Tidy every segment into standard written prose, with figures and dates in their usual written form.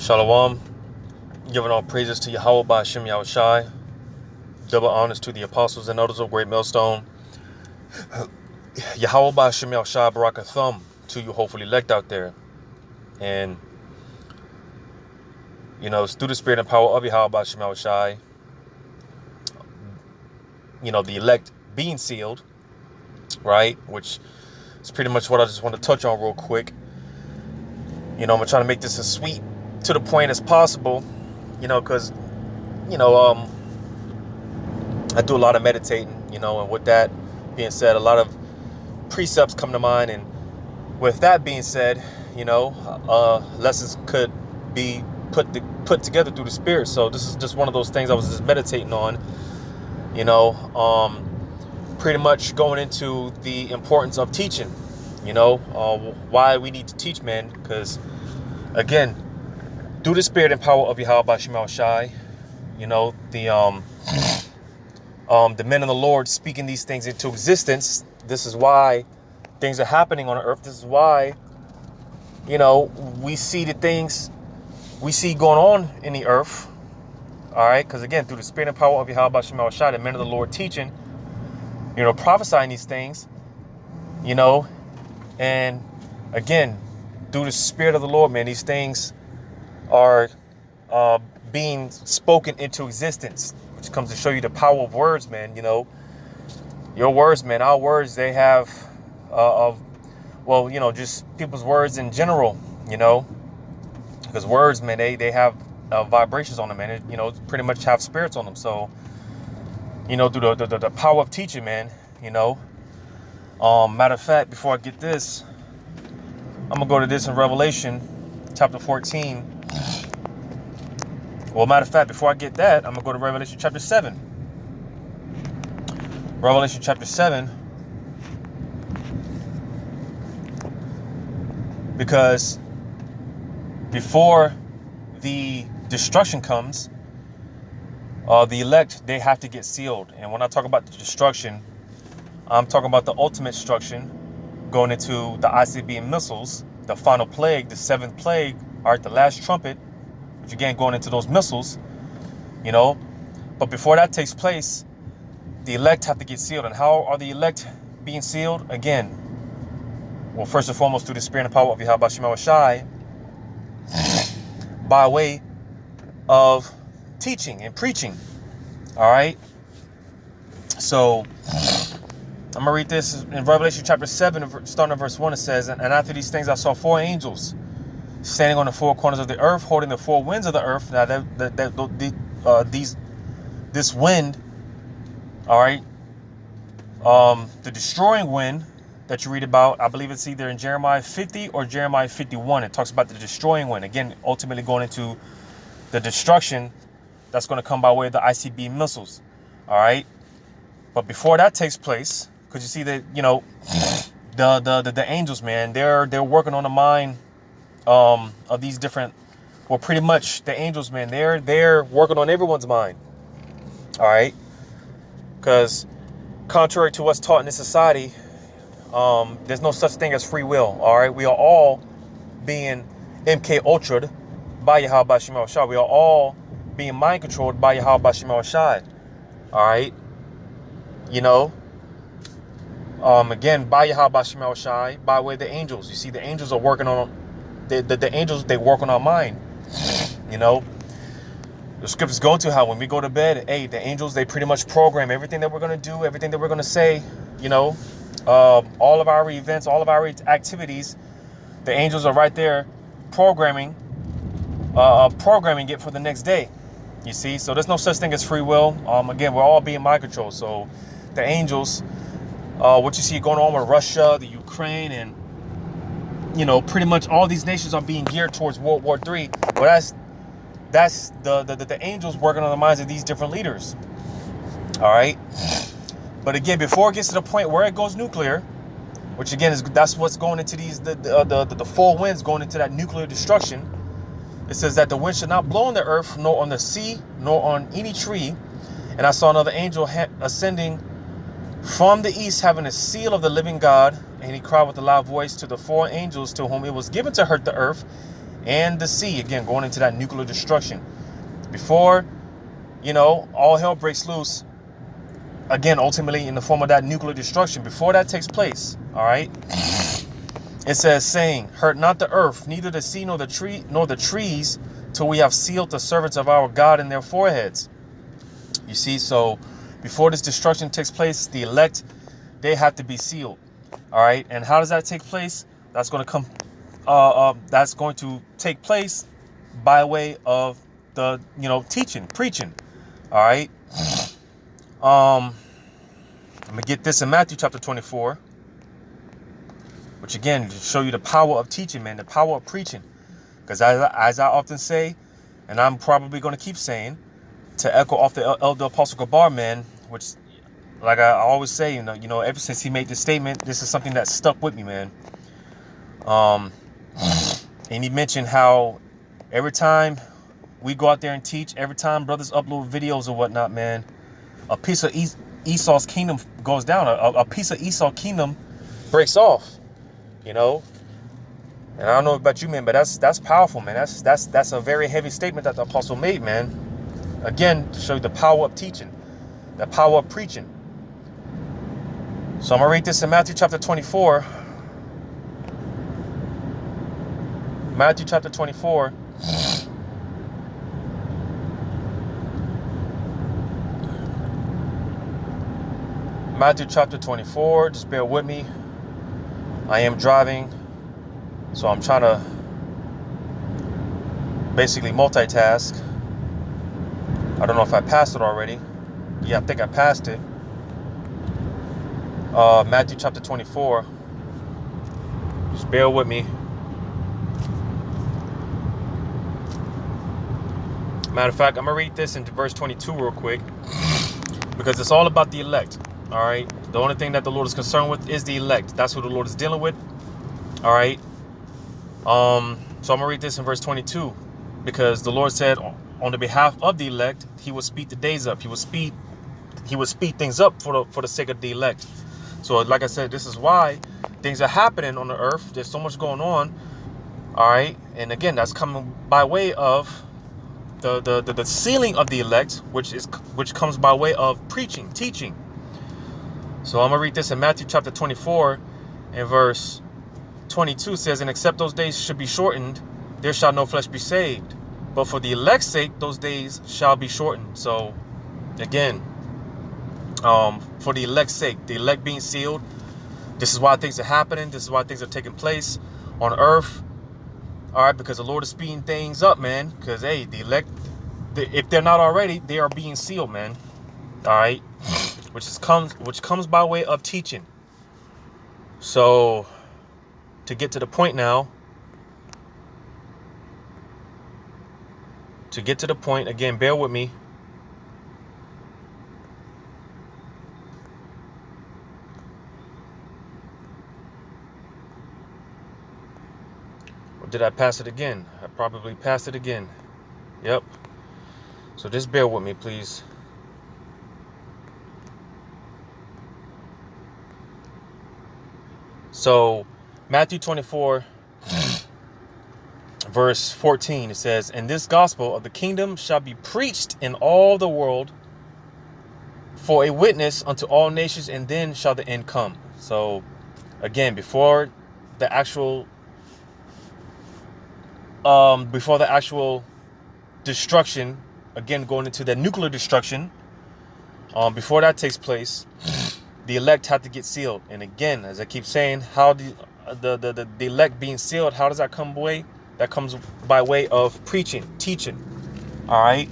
Shalom, giving all praises to Yahweh by Hashem Yahushai, double honors to the apostles and elders of Great Millstone. Yahweh by Hashem Yahushai Barakathum to you hopefully elect out there. And, it's through the spirit and power of Yahweh by Hashem Yahushai, the elect being sealed, right? Which is pretty much what I just want to touch on real quick. I'm going to try to make this as sweet to the point as possible, because, I do a lot of meditating, and with that being said, a lot of precepts come to mind. And with that being said, lessons could be put together through the spirit. So this is just one of those things I was just meditating on, pretty much going into the importance of teaching, why we need to teach, man, because again, through the spirit and power of Yahweh by Hashem Yahushai, the men of the Lord speaking these things into existence. This is why things are happening on the earth. This is why, we see the things we see going on in the earth. All right, because again, through the spirit and power of Yahweh by Hashem Yahushai, the men of the Lord teaching, prophesying these things, and again, through the spirit of the Lord, man, these things are being spoken into existence, which comes to show you the power of words, man. Your words, man, our words, they have just people's words in general, because words, man, they have vibrations on them, man. It, pretty much have spirits on them. So, through the power of teaching, man, matter of fact, before I get this, I'm gonna go to this in Revelation chapter 14. Well, matter of fact, before I get that, I'm going to go to Revelation chapter 7. Revelation chapter 7. Because before the destruction comes, the elect, they have to get sealed. And when I talk about the destruction, I'm talking about the ultimate destruction going into the ICB missiles, the final plague, the seventh plague, all right, the last trumpet. Which again, going into those missiles, but before that takes place, the elect have to get sealed. And how are the elect being sealed? Again, well, first and foremost, through the spirit and power of Yahweh Hashem Yahushai, by way of teaching and preaching. All right. So I'm gonna read this in Revelation chapter 7, starting at verse 1. It says, "And after these things, I saw four angels standing on the four corners of the earth, holding the four winds of the earth." Now, this wind, all right, the destroying wind that you read about, I believe it's either in Jeremiah 50 or Jeremiah 51. It talks about the destroying wind. Again, ultimately going into the destruction that's going to come by way of the ICB missiles. All right, but before that takes place, because you see that the angels, man, they're working on the mind of these different, well, pretty much the angels, man, they're working on everyone's mind. All right, because contrary to what's taught in this society, there's no such thing as free will. All right, we are all being MK Ultra'd by Yahweh Hashem Yahushai. We are all being mind controlled by Yahweh Hashem Yahushai. All right, again, by Yahweh Hashem Yahushai, by way of the angels. You see, the angels are working on. The angels, they work on our mind. The scriptures go into how when we go to bed, hey, the angels, they pretty much program everything that we're going to do, everything that we're going to say, all of our events, all of our activities. The angels are right there programming it for the next day. You see, so there's no such thing as free will. Again, we're all being mind controlled. So the angels, what you see going on with Russia, the Ukraine, and pretty much all these nations are being geared towards World War III. Well, that's the angels working on the minds of these different leaders. All right. But again, before it gets to the point where it goes nuclear, which again that's what's going into these the four winds going into that nuclear destruction. It says that the wind should not blow on the earth, nor on the sea, nor on any tree. And I saw another angel ascending from the east, having a seal of the living God, and he cried with a loud voice to the four angels to whom it was given to hurt the earth and the sea. Again, going into that nuclear destruction. Before, all hell breaks loose, again, ultimately in the form of that nuclear destruction. Before that takes place, all right, it says, saying, hurt not the earth, neither the sea nor the trees, till we have sealed the servants of our God in their foreheads. You see, so before this destruction takes place, the elect, they have to be sealed. All right. And how does that take place? That's going to come. That's going to take place by way of the, teaching, preaching. All right. Let me get this in Matthew chapter 24, which again, to show you the power of teaching, man, the power of preaching. Because as I often say, and I'm probably going to keep saying, to echo off the elder apostle Gabar, man, which, like I always say, ever since he made this statement, this is something that stuck with me, man. And he mentioned how every time we go out there and teach, every time brothers upload videos or whatnot, man, a piece of Esau's kingdom goes down. A piece of Esau's kingdom breaks off, And I don't know about you, man, but that's powerful, man. That's a very heavy statement that the apostle made, man. Again, to show you the power of teaching, the power of preaching. So I'm gonna read this in Matthew chapter 24. Matthew chapter 24. Matthew chapter 24. Just bear with me. I am driving, so I'm trying to basically multitask. I don't know if I passed it already. Yeah, I think I passed it. Matthew chapter 24. Just bear with me. Matter of fact, I'm going to read this into verse 22 real quick, because it's all about the elect. All right. The only thing that the Lord is concerned with is the elect. That's who the Lord is dealing with. All right. So I'm going to read this in verse 22, because the Lord said on the behalf of the elect, he will speed the days up. He will speed things up for the sake of the elect. So like I said, this is why things are happening on the earth. There's so much going on. All right. And again, that's coming by way of the sealing of the elect, which comes by way of preaching, teaching. So I'm going to read this in Matthew chapter 24 and verse 22 says, and except those days should be shortened, there shall no flesh be saved. But for the elect's sake, those days shall be shortened. So again, for the elect's sake, the elect being sealed, this is why things are happening. This is why things are taking place on earth. All right, because the Lord is speeding things up, man. Because, hey, the elect, if they're not already, they are being sealed, man. All right, which comes by way of teaching. So to get to the point now, again, bear with me. Or did I pass it again? I probably passed it again. Yep. So just bear with me, please. So Matthew 24 verse 14, it says, and this gospel of the kingdom shall be preached in all the world for a witness unto all nations, and then shall the end come. So again, before the actual destruction, again going into the nuclear destruction, before that takes place, the elect have to get sealed. And again, as I keep saying, how the elect being sealed, how does that come away? That comes by way of preaching, teaching. All right.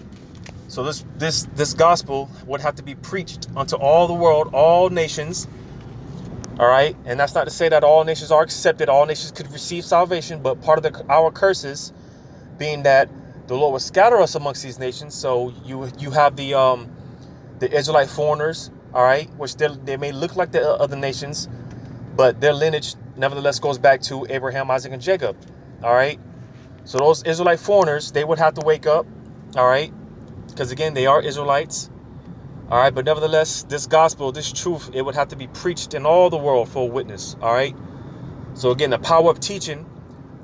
So this gospel would have to be preached unto all the world, all nations. All right. And that's not to say that all nations are accepted. All nations could receive salvation. But part of our curses being that the Lord will scatter us amongst these nations. So you have the Israelite foreigners. All right. Which they may look like the other nations, but their lineage nevertheless goes back to Abraham, Isaac, and Jacob. All right. So those Israelite foreigners, they would have to wake up. All right. Because again, they are Israelites. All right. But nevertheless, this gospel, this truth, it would have to be preached in all the world for a witness. All right. So again, the power of teaching,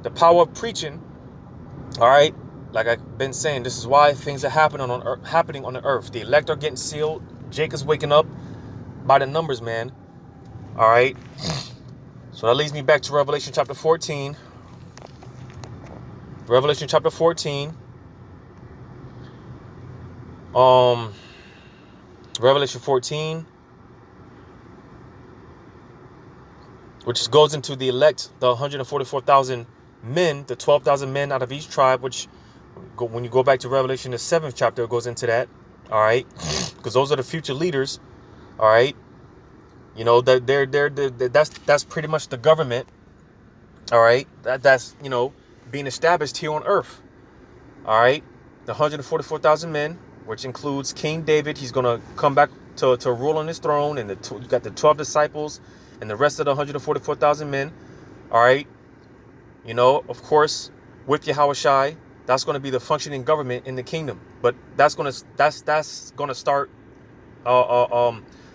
the power of preaching, All right, like I've been saying, this is why things are happening on the earth. The elect are getting sealed. Jacob's waking up by the numbers, man. All right. So that leads me back to Revelation chapter 14. Revelation chapter 14. Revelation 14, which goes into the elect, the 144,000 men, the 12,000 men out of each tribe, which when you go back to Revelation, the 7th chapter, it goes into that. All right. Because those are the future leaders. All right. You know, that that's pretty much the government. All right. That's, you know, being established here on earth. All right. The 144,000 men, which includes King David. He's going to come back to rule on his throne. And you got the 12 disciples and the rest of the 144,000 men. All right. You know, of course, with Yahushai, that's going to be the functioning government in the kingdom. But that's going to start.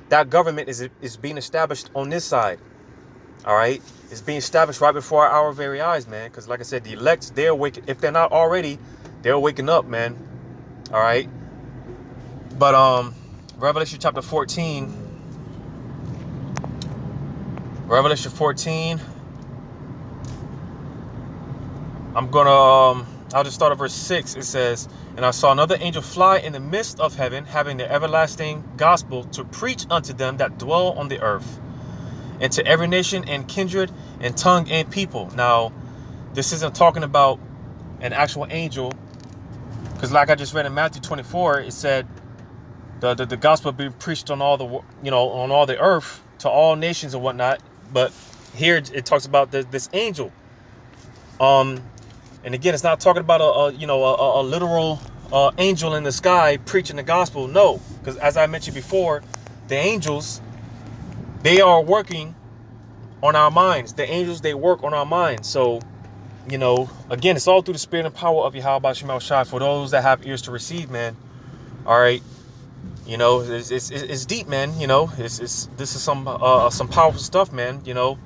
That government is being established on this side. All right. It's being established right before our very eyes, man. Because like I said, the elect, they're waking. If they're not already, they're waking up, man. All right. But Revelation chapter 14. Revelation 14. I'm gonna I'll just start at verse 6. It says, "And I saw another angel fly in the midst of heaven, having the everlasting gospel to preach unto them that dwell on the earth, and to every nation and kindred and tongue and people." Now, this isn't talking about an actual angel, because like I just read in Matthew 24, it said the gospel being preached on all the, you know, on all the earth to all nations and whatnot. But here it talks about this angel. And again, it's not talking about a literal angel in the sky preaching the gospel. No, because as I mentioned before, the angels, they are working on our minds. The angels, they work on our minds. So, you know, again, it's all through the spirit and power of Yahweh Shema Shai for those that have ears to receive, man. All right. You know, it's deep, man. You know, this is some powerful stuff, man. You know,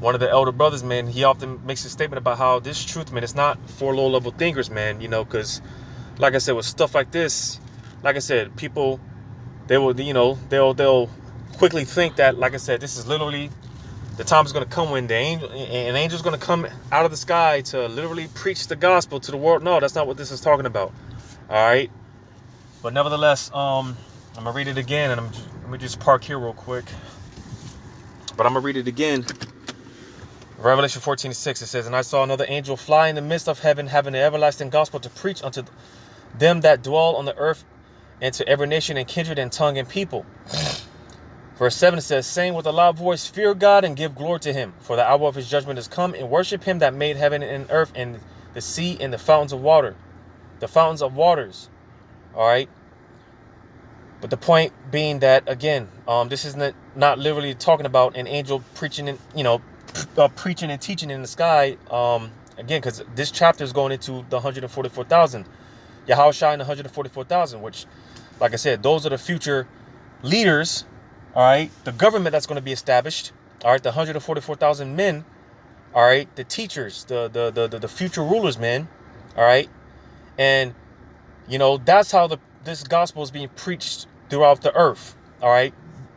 one of the elder brothers, man, he often makes a statement about how this truth, man, it's not for low level thinkers, man. You know, because like I said, with stuff like this, like I said, people, they will, you know, they'll quickly think that, like I said, this is literally the time is going to come when an angel's going to come out of the sky to literally preach the gospel to the world. No, that's not what this is talking about. All right. But nevertheless, I'm going to read it again, and let me just park here real quick. But I'm going to read it again. Revelation 14:6, it says, "And I saw another angel fly in the midst of heaven, having the everlasting gospel to preach unto them that dwell on the earth, and to every nation and kindred and tongue and people." Verse 7 says, "Saying with a loud voice, Fear God and give glory to him, for the hour of his judgment is come, and worship him that made heaven and earth and the sea and the fountains of water." The fountains of waters. All right. But the point being that, again, this is not literally talking about an angel preaching and, you know, preaching and teaching in the sky. Again, because this chapter is going into the 144,000. Yahushua and the 144,000, which, like I said, those are the future leaders. All right. The government that's going to be established. All right. The 144,000 men. All right. The teachers, the future rulers, man. All right. And, you know, that's how this gospel is being preached throughout the earth. All right.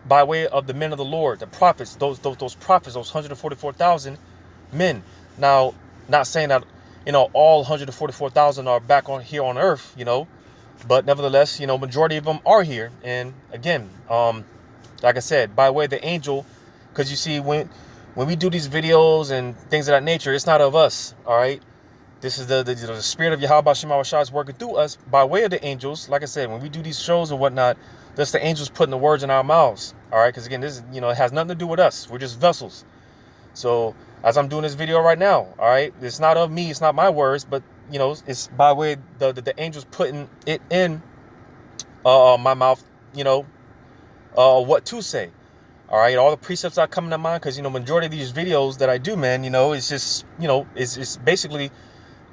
By way of the men of the Lord, the prophets, those prophets, those 144,000 men. Now, not saying that, you know, all 144,000 are back on here on earth, you know, but nevertheless, you know, majority of them are here. And again, like I said, by way of the angel, because you see, when we do these videos and things of that nature, it's not of us. All right. This is the spirit of Yahweh Shema Shai is working through us by way of the angels. Like I said, when we do these shows and whatnot, that's the angels putting the words in our mouths. All right. Because again, this is, you know, it has nothing to do with us. We're just vessels. So as I'm doing this video right now, all right, it's not of me. It's not my words, but, you know, it's by way of the angels putting it in my mouth, you know, what to say. All right. All the precepts that come to mind, because, you know, majority of these videos that I do, man, you know, it's just, you know, it's basically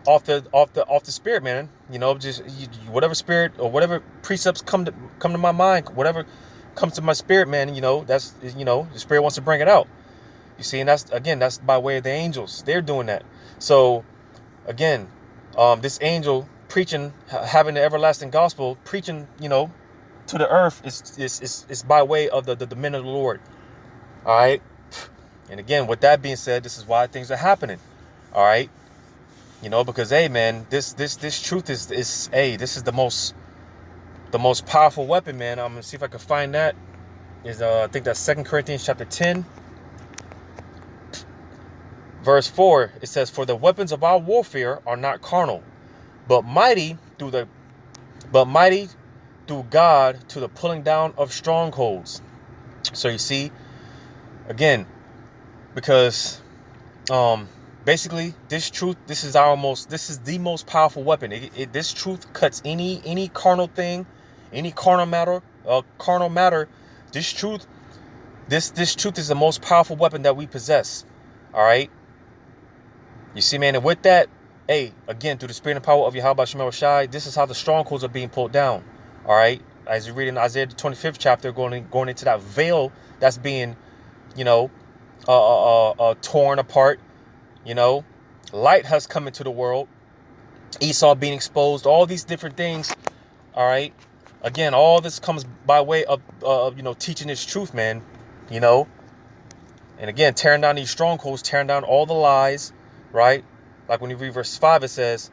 off the spirit, man. You know, just whatever spirit or whatever precepts come to my mind, whatever comes to my spirit, man. You know, that's, you know, the spirit wants to bring it out. You see, and that's by way of the angels. They're doing that. So again, this angel preaching, having the everlasting gospel, preaching, to the earth is by way of the men of the Lord. All right. And again, with that being said, this is why things are happening. All right. Because, hey, man, this truth is hey, this is the most powerful weapon, man. I'm gonna see if I can find that. I think that's 2 Corinthians chapter 10, verse 4. It says, "For the weapons of our warfare are not carnal, but mighty through God to the pulling down of strongholds." So you see, again, because basically this truth, this is the most powerful weapon. This truth cuts any carnal thing, any carnal matter. This truth is the most powerful weapon that we possess. All right. You see, man, and with that, hey, again, through the spirit and power of Yahweh Shemel Shai, this is how the strongholds are being pulled down. All right. As you read in Isaiah the 25th chapter, going into that veil that's being, torn apart. Light has come into the world. Esau being exposed. All these different things. All right. Again, all this comes by way of teaching this truth, man. And again, tearing down these strongholds, tearing down all the lies, right? Like when you read verse 5, it says,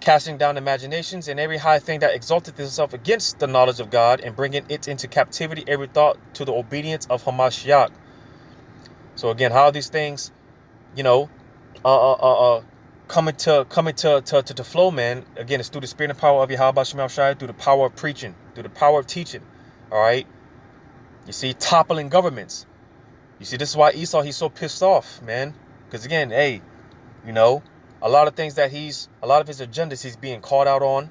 "Casting down imaginations and every high thing that exalteth itself against the knowledge of God, and bringing it into captivity every thought to the obedience of Hamashiach." So again, how are these things, coming to flow, man? Again, it's through the spirit and power of Yahweh Shemel Shai, through the power of preaching, through the power of teaching. All right. You see, toppling governments. You see, this is why Esau, he's so pissed off, man. Because again, hey, a lot of things that a lot of his agendas he's being called out on.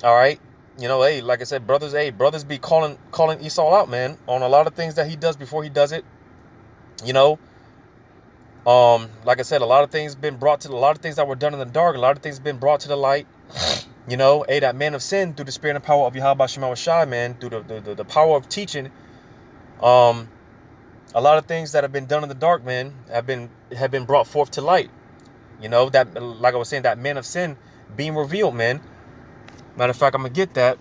All right. Hey, like I said, brothers be calling Esau out, man, on a lot of things that he does before he does it. Like I said, a lot of things that were done in the dark, a lot of things been brought to the light. Hey, that man of sin, through the spirit and power of Yahweh Shemel Shai, man, through the power of teaching, a lot of things that have been done in the dark, man, have been brought forth to light. That, like I was saying, that man of sin being revealed, man. Matter of fact, I'm gonna get that.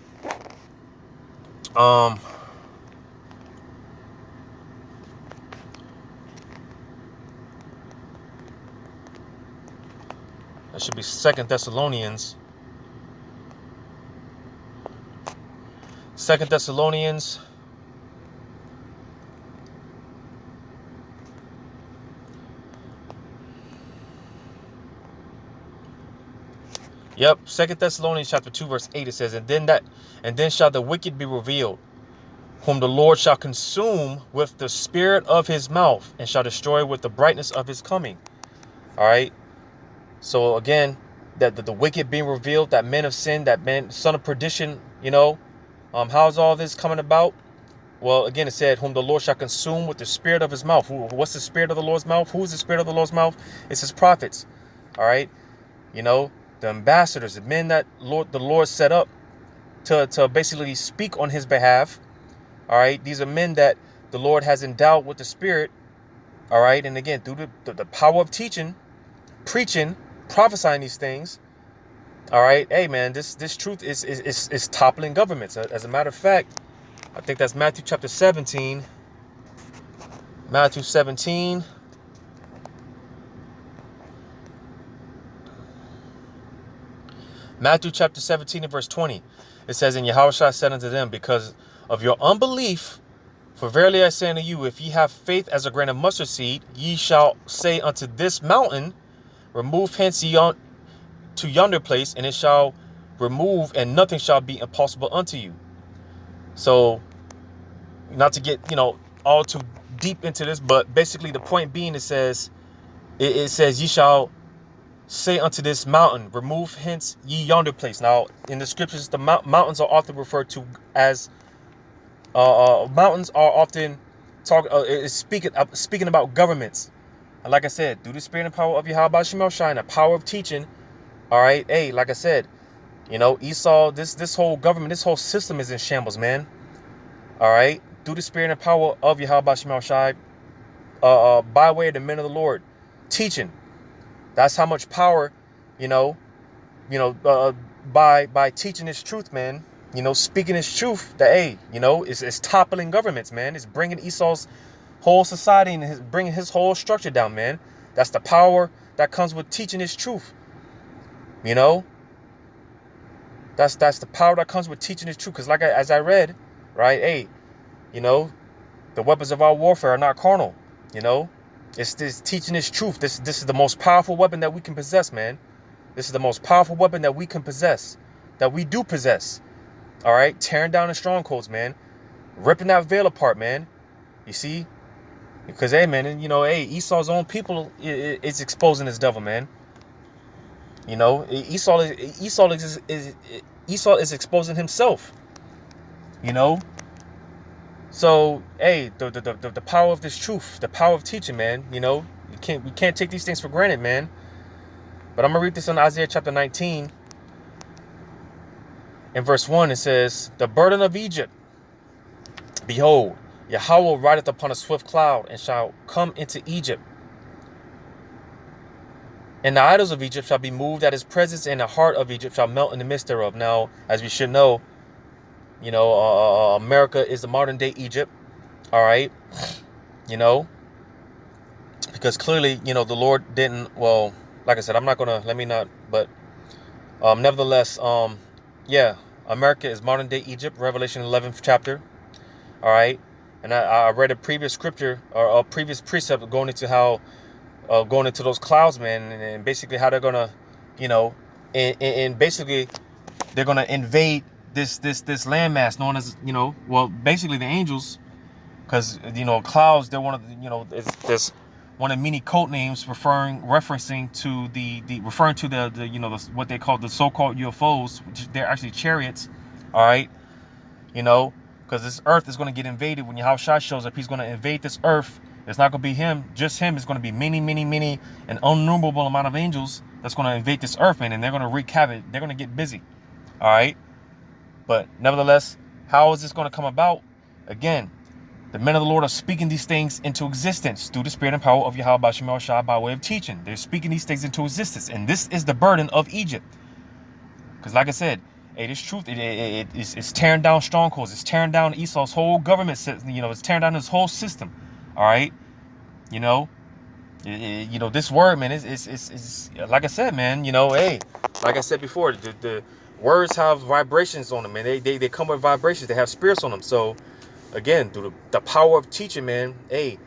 That should be 2 Thessalonians. 2 Thessalonians. Yep, 2 Thessalonians chapter 2, verse 8, it says, and then shall the wicked be revealed, whom the Lord shall consume with the spirit of his mouth, and shall destroy with the brightness of his coming. All right. So again, that the wicked being revealed, that men of sin, that man, son of perdition, how's all this coming about? Well, again, it said, whom the Lord shall consume with the spirit of his mouth. What's the spirit of the Lord's mouth? Who's the spirit of the Lord's mouth? It's his prophets. All right. The ambassadors, the men that the Lord set up to basically speak on his behalf. All right. These are men that the Lord has endowed with the spirit. All right. And again, through the power of teaching, preaching, prophesying these things. All right. Hey, man, this truth is toppling governments. As a matter of fact, I think that's Matthew chapter 17. Matthew 17. Matthew chapter 17 and verse 20. It says, and Yahushua said unto them, because of your unbelief, for verily I say unto you, if ye have faith as a grain of mustard seed, ye shall say unto this mountain, remove hence to yonder place, and it shall remove, and nothing shall be impossible unto you. So, not to get, all too deep into this, but basically the point being, it says, ye shall say unto this mountain, remove hence ye yonder place. Now, in the scriptures, the mountains are often referred to as mountains are often speaking about governments. And like I said, through the spirit and power of Yahweh Shemel Shai, and the power of teaching. All right, hey, like I said, Esau, this whole government, this whole system is in shambles, man. All right, through the spirit and power of Yahweh Shemel Shai, by way of the men of the Lord, teaching. That's how much power, you know, by teaching his truth, man, you know, speaking his truth, that, hey, you know, it's toppling governments, man. It's bringing Esau's whole society and bringing his whole structure down, man. That's the power that comes with teaching his truth. You know, that's the power that comes with teaching his truth. Because as I read, right, hey, you know, the weapons of our warfare are not carnal. You know, it's this teaching his truth. This is the most powerful weapon that we can possess, man. This is the most powerful weapon that we can possess, that we do possess. All right, tearing down the strongholds, man, ripping that veil apart, man. You see, because hey, man, and you know, hey, Esau's own people is exposing this devil, man. You know, Esau is exposing himself. You know, so hey, the power of this truth, the power of teaching, man. You know, we can't take these things for granted, man. But I'm gonna read this in Isaiah chapter 19. In verse 1, it says, "The burden of Egypt, behold, Yahweh rideth upon a swift cloud, and shall come into Egypt. And the idols of Egypt shall be moved at his presence, and the heart of Egypt shall melt in the midst thereof." Now, as we should know, you know, America is the modern day Egypt. All right, you know, because clearly, you know, the Lord didn't. Well, like I said, I'm not gonna but nevertheless, yeah, America is modern day Egypt, Revelation 11th chapter. All right. And I read a previous scripture or a previous precept going into how, going into those clouds, man, and basically how they're going to, you know, and basically they're going to invade this landmass known as, you know, well, basically the angels, because, you know, clouds, they're one of the, you know, there's one of many code names referencing to the you know, what they call the so-called UFOs, which they're actually chariots. All right, you know, because this earth is going to get invaded when Yahushua shows up. He's going to invade this earth. It's not going to be him, just him. It's going to be many, an innumerable amount of angels that's going to invade this earth, man, and they're going to wreak havoc. They're going to get busy. All right, but nevertheless, how is this going to come about? Again, the men of the Lord are speaking these things into existence through the spirit and power of Yahweh Shem Shai by way of teaching. They're speaking these things into existence. And this is the burden of Egypt. Because like I said, hey, this truth, it's tearing down strongholds. It's tearing down Esau's whole government system. You know, it's tearing down his whole system. All right. You know, you know, this word, man, is like I said, man, you know, hey, like I said before, the words have vibrations on them, man. They come with vibrations. They have spirits on them. So, again, through the power of teaching, man, hey,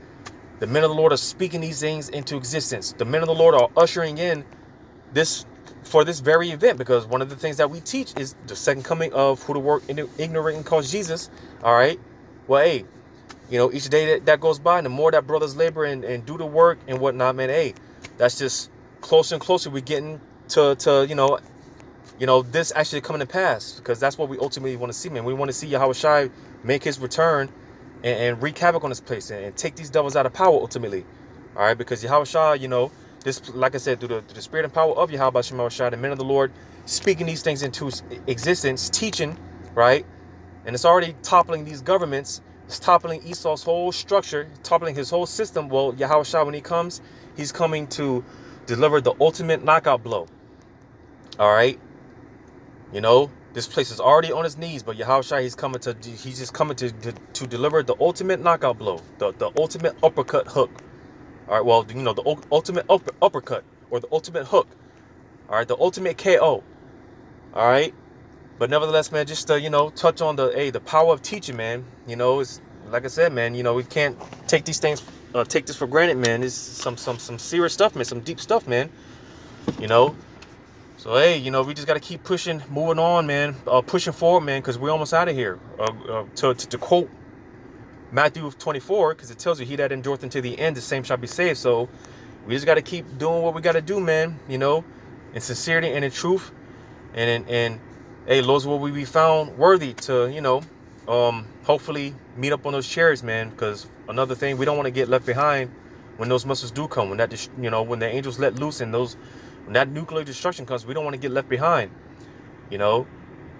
the men of the Lord are speaking these things into existence. The men of the Lord are ushering in this for this very event, because one of the things that we teach is the second coming of who the world ignorant and calls Jesus. All right. Well, hey, you know, each day that goes by, and the more that brothers labor and do the work and whatnot, man, hey, that's just closer and closer we're getting to you know, this actually coming to pass, because that's what we ultimately want to see, man. We want to see Yahushua make his return and wreak havoc on this place and take these devils out of power ultimately. All right, because Yahushua, you know, this, like I said, through the spirit and power of Yahweh Shem Shai, the men of the Lord speaking these things into existence, teaching, right? And it's already toppling these governments. It's toppling Esau's whole structure, toppling his whole system. Well, Yahushua, when he comes, he's coming to deliver the ultimate knockout blow. All right. You know, this place is already on his knees, but Yahushua, he's just coming to deliver the ultimate knockout blow, the ultimate uppercut hook. All right, well, you know, the ultimate uppercut or the ultimate hook. All right, the ultimate KO. All right, but nevertheless, man, just you know, touch on the power of teaching, man. You know, it's like I said, man. You know, we can't take these things, take this for granted, man. It's some serious stuff, man. Some deep stuff, man. You know. So, hey, you know, we just got to keep pushing, moving on, man, pushing forward, man, because we're almost out of here. To quote Matthew 24, because it tells you, he that endureth unto the end, the same shall be saved. So we just got to keep doing what we got to do, man, you know, in sincerity and in truth. And hey, Lord, will we be found worthy to, you know, hopefully meet up on those chariots, man, because another thing, we don't want to get left behind when those missiles do come, when that, you know, when the angels let loose and when that nuclear destruction comes, we don't want to get left behind, you know.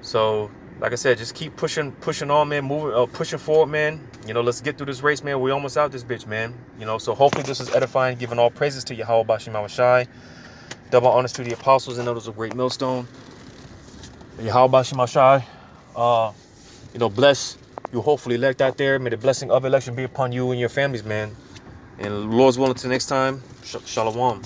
So, like I said, just keep pushing on, man, moving, pushing forward, man. You know, let's get through this race, man. We almost out this bitch, man. You know, so hopefully this is edifying, giving all praises to Yahweh Bashim Shai. Double honors to the apostles and those of great millstone. Yahweh Shemashai, bless you. Hopefully elect out there. May the blessing of election be upon you and your families, man. And Lord's willing, till next time. Shalom.